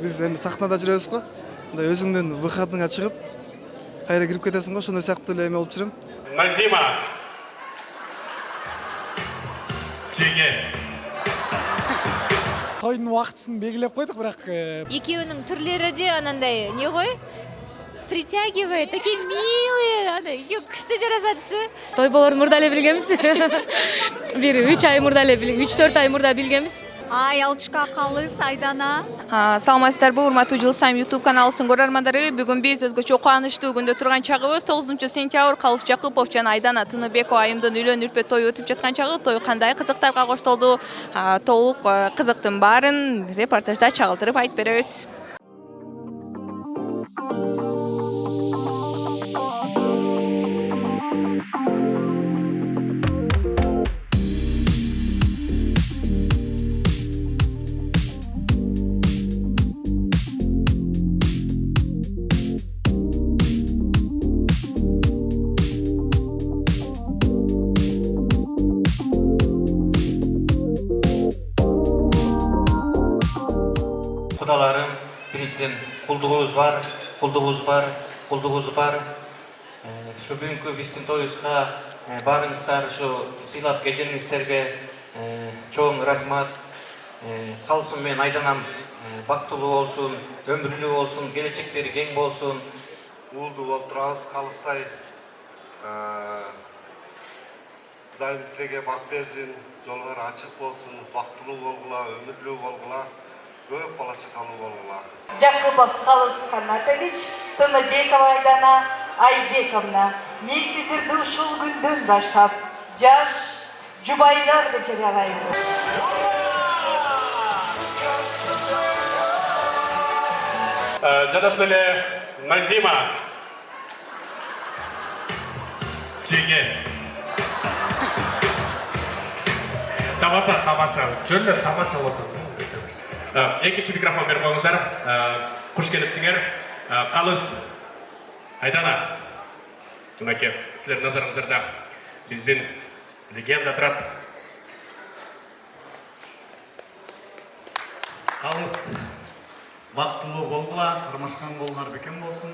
биз эми сахнада жүрөбүз го. Мындай өзүңдүн выходыңа чыгып, кайра кирип кетесиң го, ошондой сыяктуу эле эме болуп жүрөм. Назима. Чеге. Тойдун убактысын белгилеп койдук, бирок Экөөнүн түрлөрү же анандай не ғой? Притягивает, такие милые, андай экөө күчтүү жарасатышы. Той болорун мурда эле билгенбиз. Бир 3 ай мурда эле 3-4 ай мурда билгенбиз. Ялчка Калыс, Айдана. Саламатсыздарбы, урматтуу Жыл Сайым YouTube каналыбыздын көрөрмандары. Бүгүн биз өзгөчө кубанычтуу күндө турган чагыбыз 9-сентябрь Калыс Жакупов жана Айдана Тыныбекова айымдын үйлөнүү үрпөт тою өтүп жаткан чагы. Той кандай кызыктарга коштолду? Толук кызыктын баарын репортажда чагылдырып айтып беребиз. Кудаларым, биринчиден кулдугубуз бар. Ошо бүгүнкү биздин тоюбузга баарыңыздар ошо сыйлап келгениңиздерге чоң рахмат. Калысым менен Айданам бактылуу болсун, өмүрлүү болсун, келечектери кең болсун. Уулду болуп турабыз, калыстай. Кудайым силерге бак берсин, жолуңар ачык болсун, бактылуу болгула, өмүрлүү болгула, көп бала чакалуу болгула. Жакупов Калыс Канатович, Тыныбекова Айдана Айбековна, мен сиздерди ушул күндөн баштап жаш жубайлар деп жарыялайм. Жадашын эле Назима. Чеге. Тамаша. Жөндөр тамаша болду. Экинчи микрофон берип коюңуздар. Куш келипсиңер. Калыс Айдана. Мынакей, силердин назарыңыздарда биздин легенда турат. Калыс бактылуу болгула, кармашкан колуңар бекем болсун.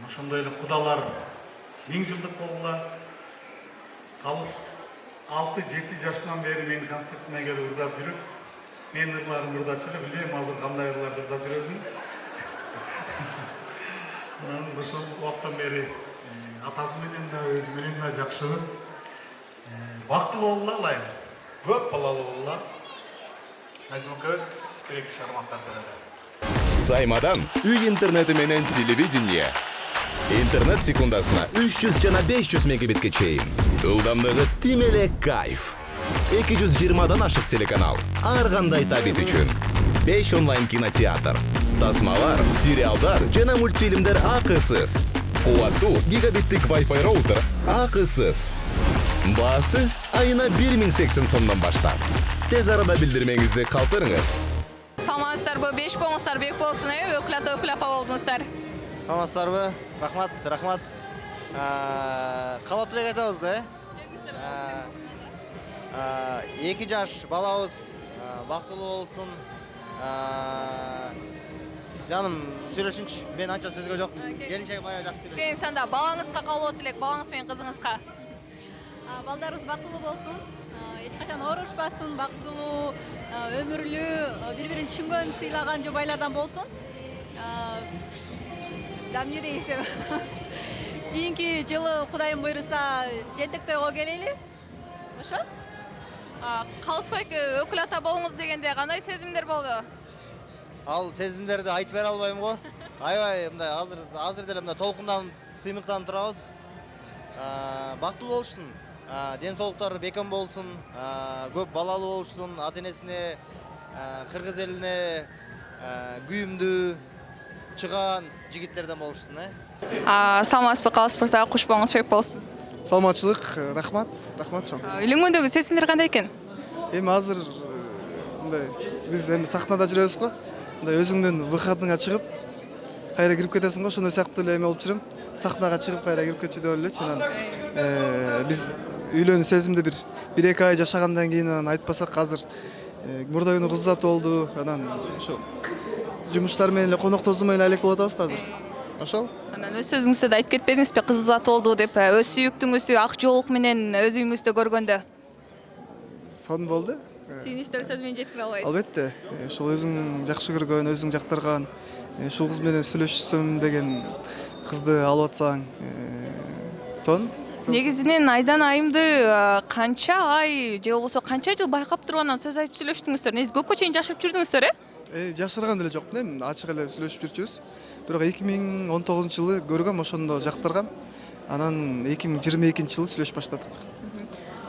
Ошондой эле кудалар 1000 жылдык болгула. Калыс 6-7 жашынан бери менин концертиме келип ырдап жүрүп, мен ырларым ырдачу эле билем, азыр кандай ырларды ырдап жүрөсүң. Ошол убакыттан бери атасы менен да өзү менен да жакшыбыз. Бактылуу болгула алайын. Көп балалуу болгула. Назимкөз керек чармактарды. Саймадан үй интернети менен телевидение. Интернет секундасына 300 жана 500 мегабитке чейин. Ылдамдыгы тим эле кайф. 220дан ашык телеканал. Ар кандай табит үчүн. 5 онлайн кинотеатр. Тасмалар, сериалдар жана мультфильмдер акысыз. Кубаттуу гигабиттик Wi-Fi роутер акысыз. Баасы айына 1080 сомдон баштап. Тез арада билдирмеңизди калтырыңыз. Саламатсыздарбы, 5 боңуздар бек болсун, өкүлата болдуңуздар. Саламатсыздарбы, рахмат. Калат элек айтабыз да. 2 жаш балабыз бактылуу болсун. Жаным, сүйлөшүнчү. Мен анча сөзгө жок. Келинчеги бая жакшы сүйлөйт. Мен санда балаңызга калуу тилек, балаңыз менен кызыңызга. Балдарыбыз бактылуу болсун. Эч качан оорушпасын, бактылуу, өмүрлүү, бири-бирин түшүнгөн, сыйлаган жубайлардан болсун. Эмне дейсем? Кийинки жылы Кудайым буйруса жентек тойго келели. Ошо? Калысбек өкүл ата болуңуз дегенде кандай сезимдер болду? Ал сезимдерди айтып бере албайм го. Аябай мындай азыр деле мындай толкунданып, сыймыктанып турабыз. Бактылуу болушун, ден соолуктары бекем болсун, көп балалуу болушун, ата-энесине, кыргыз элине күйүмдүү чыган жигиттерден болушун, Саламатсызбы, Калыс мырза, куш болуңуз бек болсун. Саламатчылык, рахмат чоң. Үйлөнгөндөгү сезимдер кандай экен? Эми азыр мындай биз эми сахнада жүрөбүз го. Мындай өзүңдүн выходыңа чыгып, кайра кирип кетесиң го, ошондой сыяктуу эле эме болуп жүрөм. Сахнага чыгып кайра кирип кетчү деп элечи. Анан биз үйлөнүү сезимди бир 1-2 ай жашагандан кийин айтпасак азыр мурда күнү кыз заты болду. Анан ошо жумуштар менен эле коноктосуу менен эле элек болуп атабыз азыр. Ошол. Анан өз сөзүңүздө да айтып кетпедиңизби, кыз узат болду деп, өз сүйүктүүңүздү ак жоолук менен өз үйүңүздө көргөндө. Сон болду. Сүйүнүчтөр сөз менен жеткире албайсыз. Албетте. Ошол өзүң жакшы көргөн, өзүң жактырган, ушул кыз менен сүйлөшсөм деген кызды алып атсаң, сон. Негизинен Айдана айымды канча ай же болбосо канча жыл байкап туруп анан сөз айтып сүйлөштүңүздөр? Негизи көпкө чейин жашырып жүрдүңүздөр, Жашырган деле жокмун эми, ачык эле сүйлөшүп жүрчүбүз. Бирок 2019-жылы көргөм, ошондо жактыргам. Анан 2022-жылы сүйлөшүп баштадык.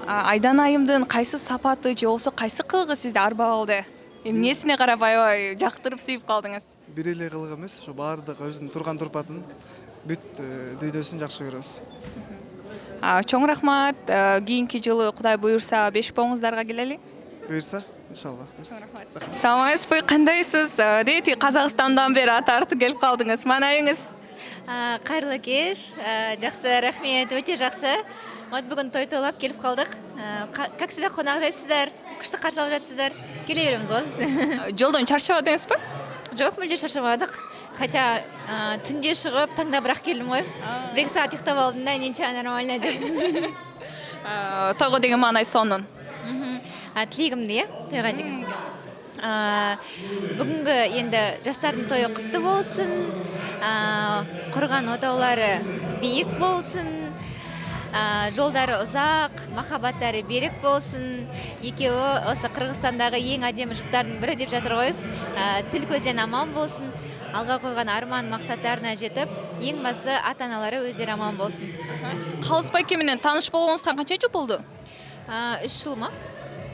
Айдана айымдын кайсы сапаты же болбосо кайсы кылыгы сизди арбап алды? Эмнесине карап аябай жактырып сүйүп калдыңыз? Бир эле кылык эмес, ошо баардык өзүнүн турган турпатын, бүт дүйнөсүн жакшы көрөбүз. Чоң рахмат. Кийинки жылы Кудай буюрса 5 боңуздарга келели. Буюрса, иншалла. Саламатсызбы, кандайсыз? Дети Казакстандан бери аты келип калдыңыз. Маанайыңыз? Кайырлуу кеш. Жакшы, рахмет, өтө жакшы. Вот бүгүн той тойлап келип калдык. Как всегда конак жайсыздар, күчтүү каршы алып жатсыздар. Келе беребиз го биз. Жолдон чарчабадыңызбы? Жок, мүлде чарчабадык. Хотя түндө чыгып, таңда бирок келдим го. 1 саат уктап алдым да, ничего нормально деп. Тойго деген маанай сонун. Тилегимди, тойго деген. Бүгүнгү енді жастардын тою куттуу болсун. Курган отоолору бийик болсун. Жолдары узак, махаббаттары берек болсун. Экөө осы Кыргызстандагы эң адемі жуптардын бири деп жатыр ғой. Тил көздөн аман болсун. Алга койгон арман максаттарына жетип, эң басы ата-аналары өздөрү аман болсун. Калыс байке менен тааныш болгонуңузга канча жыл болду? 3 жылма?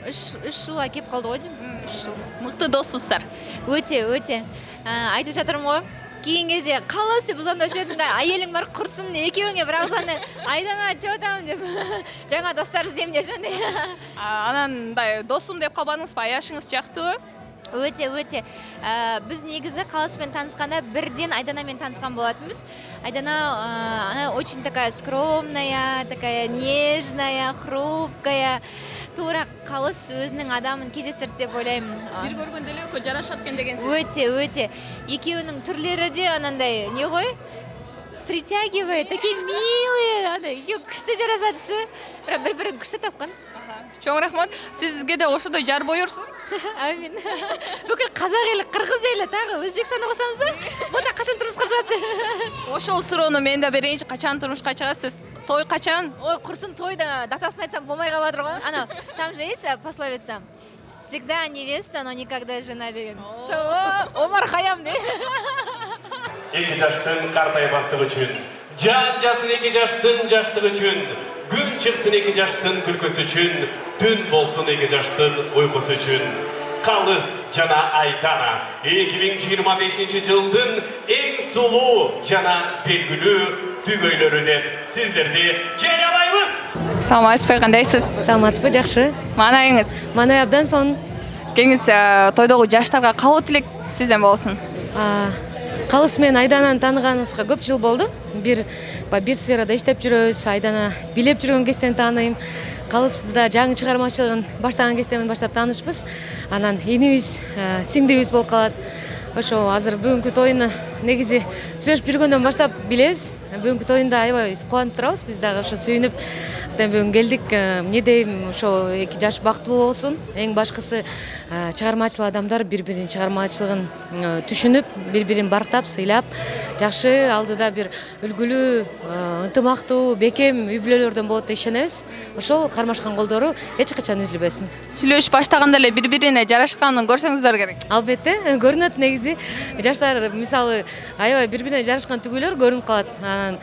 3 жылга кеп калды го дейм. 3 жыл. Мыкты доссуздар. Өтө. Айтып жатырмын го. Кийин кезде калыс деп звондоп жүрдүм да, аялың бар курсун, экөөңө бир звондоп, Айдана чоотам деп. Жаңа достор издейм деп жандай. Анан мындай досум деп калбадыңызбы? Аяшыңыз жактыбы? Өте. Біз негізі қалысымен танысқанда бірден Айданамен танысқан болатынбыз. Айдана она очень такая скромная, такая нежная, хрупкая. Тура қалыс өзінің адамын кездестірді деп ойлаймын. Бир көргөндө эле экөө жарашат экен дегенсиз. Өте. Екеуінің түрлері де анандай не ғой? Притягивает, такие милые, екеуі күшті жарасады. Бірақ бір-бірін күшті тапқан. Чоң рахмат. Сизге де ошондой жар буюрсун. Амин. Бүкіл қазақ елі, қырғыз елі, тағы Өзбекстанда қосамыз, бұда қашан тұрмысқа шығады? Ошол суроону мен да берейинчи, качан турмушка чыгасыз? Той качан? Ой, курсын тойда датасын айтсам болмай калат го. Ана, там же есть пословица: всегда невеста, но никогда жена деген. Омар Хаям де. Эки жаштын картайбастыгы үчүн, жан жасын эки жаштын жаштыгы үчүн, күн чыксын эки жаштын күлкөсү үчүн, түн болсун эки жаштын уйкусу үчүн. Калыс жана Айдана 2025 жылдын эң сулуу жана белгилүү түгөйлөрү деп сиздерди жарыялайбыз. Саламатсызбы, кандайсыз? Саламатсызбы, жакшы. Маанайыңыз? Маанай абдан сонун. Кеңиз тойдогу жаштарга кабыл тилек сизден болсун. Калыс менен Айдананы тааныганыбызга көп жыл болду. Бир сферада иштеп жүрөбүз. Айдана билеп жүргөн кезден тааныйм. Калысты да жаңы чыгармачылыгын баштаган кезден баштап таанышпыз. Анан энибиз, сиңдибиз болуп калат. Ошо азыр бүгүнкү тоюну негизи сүйлөшүп жүргөндөн баштап билебиз. Бүгүнкү тоюнда аябай кубанып турабыз. Биз дагы ошо сүйүнүп бүгүн келдик. Эмне дейм, ошо эки жаш бактылуу болсун. Эң башкысы чыгармачыл адамдар бири-биринин чыгармачылыгын түшүнүп, бири-бирин бартап, сыйлап, жакшы алдыда бир үлгүлүү, ынтымактуу, бекем үй бүлөлөрдөн болот деп ишенебиз. Ошол кармашкан колдору эч качан үзүлбөсүн. Сүйлөшүп баштаганда эле бири-бирине жарашканын көрсөңүздөр керек. Албетте, көрүнөт негизи. Жаштар мисалы аябай бири-бирине жарашкан түгүйлөр көрүнүп калат. Анан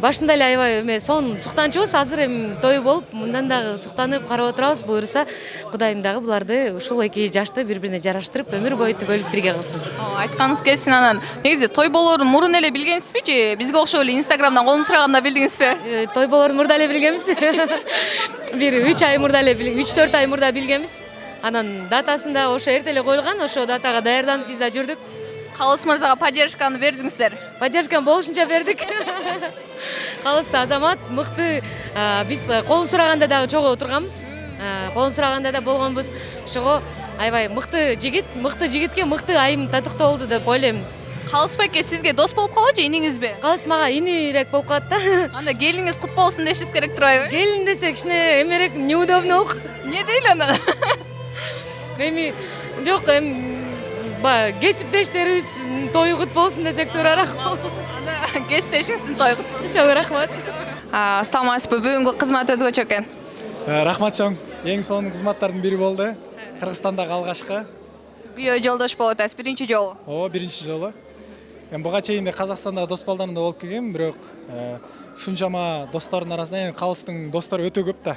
башында эле аябай эме сонун суктанчубуз. Азыр эми той болуп, мындан дагы суктанып карап отурабыз. Буюрса, Кудайым дагы буларды ушул эки жашты бири-бирине жараштырып, өмүр бою түгөлүп бирге кылсын. Айтканыңыз келсин. Анан негизи той болоорун мурун эле билгенсизби же бизге окшоп эле Инстаграмдан колун сураганда билдиңизби? Той болоорун мурда эле билгенбиз. Бир 3 ай мурда эле, 3-4 ай мурда билгенбиз. Анан датасында ошо эрте эле коюлган, ошо датага даярданып биз да жүрдүк. Калыс мырзага поддержканы бердиңиздер. Поддержканы болушунча бердик. Калыс азамат мыкты. Биз колун сураганда дагы чогуу отурганбыз. колун сураганда да болгонбуз. Ошого аябай мыкты жигитке мыкты айым татыктуу болду деп ойлойм. Калыс байке сизге дос болуп калабы же иниңизби? Калыс мага инирээк болуп калат да. Анда келиниңиз кут болсун дешиңиз керек турбайбы? Келин десек кичине эмерээк неудобно болуп. Не дейли анда? Эми жок, баягы кесиптештерибиз тою кут болсун десек туурараак. Анда кесиптешиңиздин тою кут. Чоң рахмат. Саламатсызбы? Бүгүнкү кызмат өзгөчө экен. Рахмат чоң. Эң сонун кызматтардын бири болду. Кыргызстандагы алгачкы. Күйөө жолдош болуп атасыз, биринчи жолу. Биринчи жолу. Буга чейин Казакстандагы дос балдарымда болуп келгем, бирок ушунчама достордун арасынан калыстын достору өтө көп да.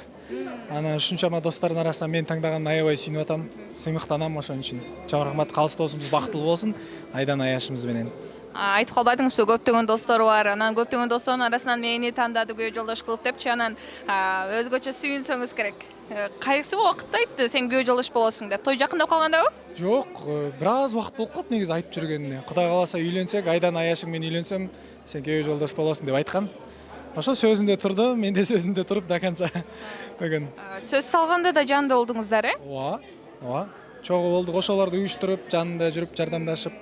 Анан ушунчама достордун арасынан мен таңдаганды аябай сүйүнүп атам, сыймыктанам ошон үчүн. Чоң рахмат, калыс досубуз бактылуу болсун, Айдан Аяшыбыз менен. Айтып калбадыңызбы, көптөгөн достору бар. Анан көптөгөн достордун арасынан мени тандады күйөө жолдош кылып депчи, анан өзгөчө сүйүнсөңүз керек. Кайсы убакытта айтты сен күйөө жолдош болосуң деп? Той жакындап калгандабы? Жок, бир аз убакыт болуп калды негизи айтып жүргөнүнө. Кудай кааласа үйлөнсөк, Айдан Аяшың менен үйлөнсөм, сен күйөө жолдош болосуң деп айткан. Ошо сөзүндө турду, мен да сөзүндө туруп до конца бүгүн. Сөз салганда да жанында болдуңуздар, Ооба. Чогуу болдук, ошолорду уюштуруп, жанында жүрүп, жардамдашып.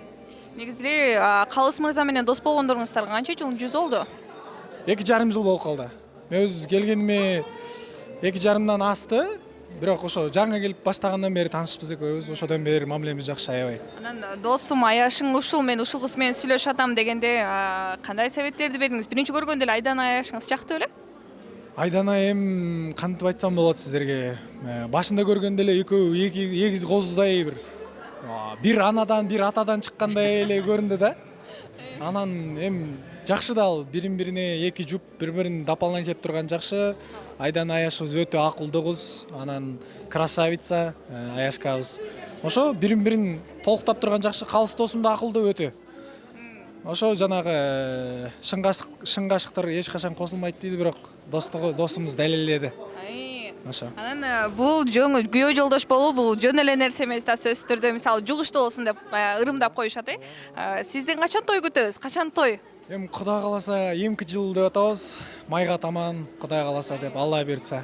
Негизи Калыс мырза менен дос болгондоруңуздар канча жыл жүз болду? 2,5 жыл болуп калды. Мен өз келгениме 2,5 асты. Бирок ошо жаңы келип баштагандан бери таанышпыз экөөбүз. Ошодон бери мамилемиз жакшы аябай. Анан досум Аяшың ушул, мен ушул кыз менен сүйлөшүп атам дегенде кандай советтерди бердиңиз? Биринчи көргөндө эле Айдан Аяшыңыз жакты беле? Айдан айым кантип айтсам болот сиздерге? Башында көргөндө эле экөө эгиз козудай бир анадан, бир атадан чыккандай эле көрүндү да. Анан жакшы да ал бирин-бирине эки жуп бири-бирин дополнять турган жакшы. Айдан Аяшыбыз өтө акылдуу кыз, анан красавица Аяшкабыз. Ошо бирин-бирин толуктап турган жакшы. Калыс досум да акылдуу өтө. Ошо жанагы шын гашыктар эч качан косулмайт дейт, бирок досумуз далилдеди. Ошо. Анан бул күйөө жолдош болуу бул жөн эле нерсе эмес да, сөзсүз түрдө мисалы жугуштуу болсун деп ырымдап коюшат. Сизден качан той күтөбүз? Качан той? Кудай кааласа 2 жыл деп атабыз. Майга таман Кудай кааласа деп Алла буйртса.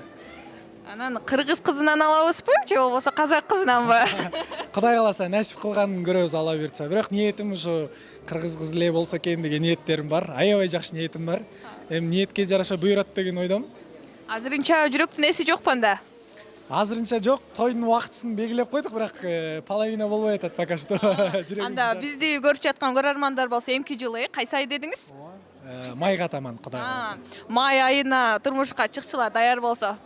Анан кыргыз кызынан алабызбы же болбосо казак кызынанбы? Кудай кааласа насип кылганын көрөбүз, Алла буйртса. Бирок ниетим ушу кыргыз кыз эле болсо экен деген ниеттерим бар. Аябай жакшы ниетим бар. Ниетке жараша буйрат деген ойдом. Азырынча жүрөктүн эси жокпу анда? Азырынча жок, тойдун убактысын белгилеп койдук, бирок половина болбой атат пока что. Анда бизди көрүп жаткан көрөрмандар болсо эмки жылы кайсы ай дедиңиз? Майга таман, Кудай кааласа. Май айына турмушка чыкчылар даяр болсо.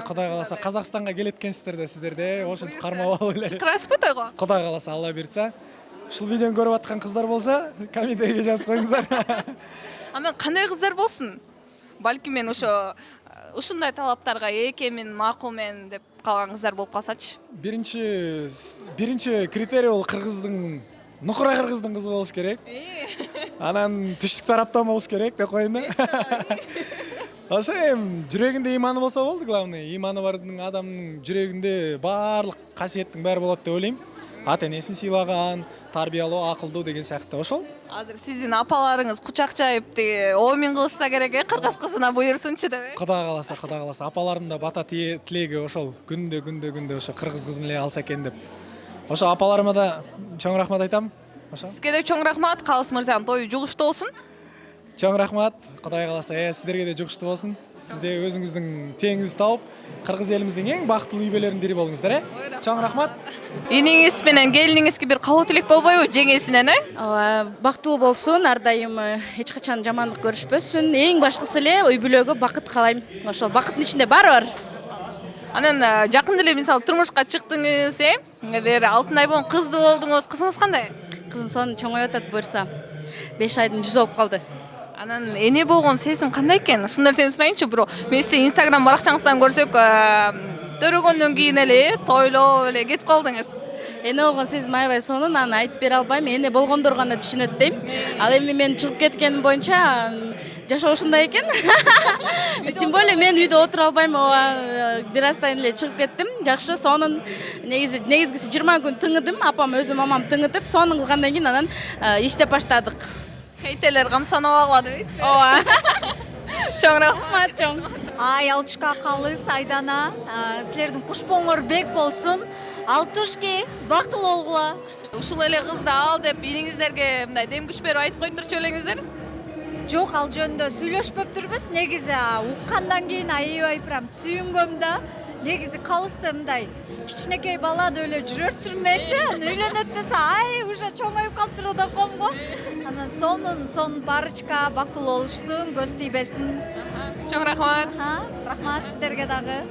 Кудай кааласа Казакстанга келет экенсиздер да сиздерде, ошентип кармап алып эле. Чыкырасызбы тойго? Кудай кааласа, Алла буйртса. Ушул видеону көрүп аткан кыздар болсо, комментарийге жазып коюңуздар. Анан кандай кыздар болсун? Балки мен ушундай талаптарга экенмин, макулмен деп калган кыздар болуп калсачы. Биринчи критерий бул кыргыздын, нукура кыргыздын кызы болуш керек. Анан түштүк тараптан болуш керек деп коеюн да. Ошо жүрөгүндө иманы болсо болду, главный. Иманы бар адамдын жүрөгүндө баардык касиеттин баары болот деп ойлойм. Ата-энесин сыйлаган, тарбиялуу, акылдуу деген сыяктуу ошол. Азыр сиздин апаларыңыз кучак жайып оомин кылышса керек, кыргыз кызына буйрсунчу деп. Кудай кааласа, апаларым да бата тилеги ошол. Күндө ошо кыргыз кызын эле алса экен деп. Ошо апаларыма да чоң рахмат айтам. Ошо. Сизге да чоң рахмат, Калыс мырзанын тою жугуштуу болсун. Чоң рахмат, Кудай кааласа, сиздерге да жугуштуу болсун. Сизде өзүңүздүн теңиңизди тауып, кыргыз элибиздин эң бактылуу үй бүлөлөрүнүн бири болуңуздар, Чоң рахмат. Иниңиз менен келиниңизге бир кабыл тилек болбойбу жеңесинен, Ооба, бактылуу болсун, ар дайым эч качан жамандык көрүшпөсүн. Эң башкысы эле үй бүлөгө бакыт каалайм. Ошол бакыттын ичинде баары бар. Анан жакында эле мисалы турмушка чыктыңыз, бир алтын ай болгон кызды болдуңуз. Кызыңыз кандай? Кызым сонун чоңоюп атат буйрса. 5 айдын 100 болуп калды. Анан эне болгон сезим кандай экен? Ушул нерсени сурайынчы, бирок мен сиздин Instagram баракчаңыздан көрсөк, төрөгөндөн кийин эле тойлоп эле кетип калдыңыз. Эне болгон сезим аябай сонун, аны айтып бере албайм. Эне болгондор гана түшүнөт дейм. Ал эми мен чыгып кеткеним боюнча жашоо ушундай экен. Тем более мен үйдө отура албайм. Бир аздан эле чыгып кеттим. Жакшы, сонун негизгиси 20 күн тыңыдым. Апам, өзүм мамам тыңытып, сонун кылгандан кийин анан иштеп баштадык. Хейтелер камсанып алган дейсизби? Ооба. Чоң рахмат. Чоң. Ялчка, Калыс, Айдана, силердин кушпоңор бек болсун. 60 бактылуу болгула. Ушул эле кызды ал деп иниңиздерге мындай дем күч берип айтып койдурчу элеңиздер. Жок, ал жөнүндө сүйлөшпөптүрбүз. Негизи уккандан кийин аябай прям сүйүнгөм да. Негизи Калысты мындай кичинекей бала да эле жүрөттүрмөчү. Үйлөнөт десе, уже чоңоюп калыптыр деп коем го. Анан сонун барычка бактылуу болушсун, көз тийбесин. Чоң рахмат. Рахмат сиздерге дагы.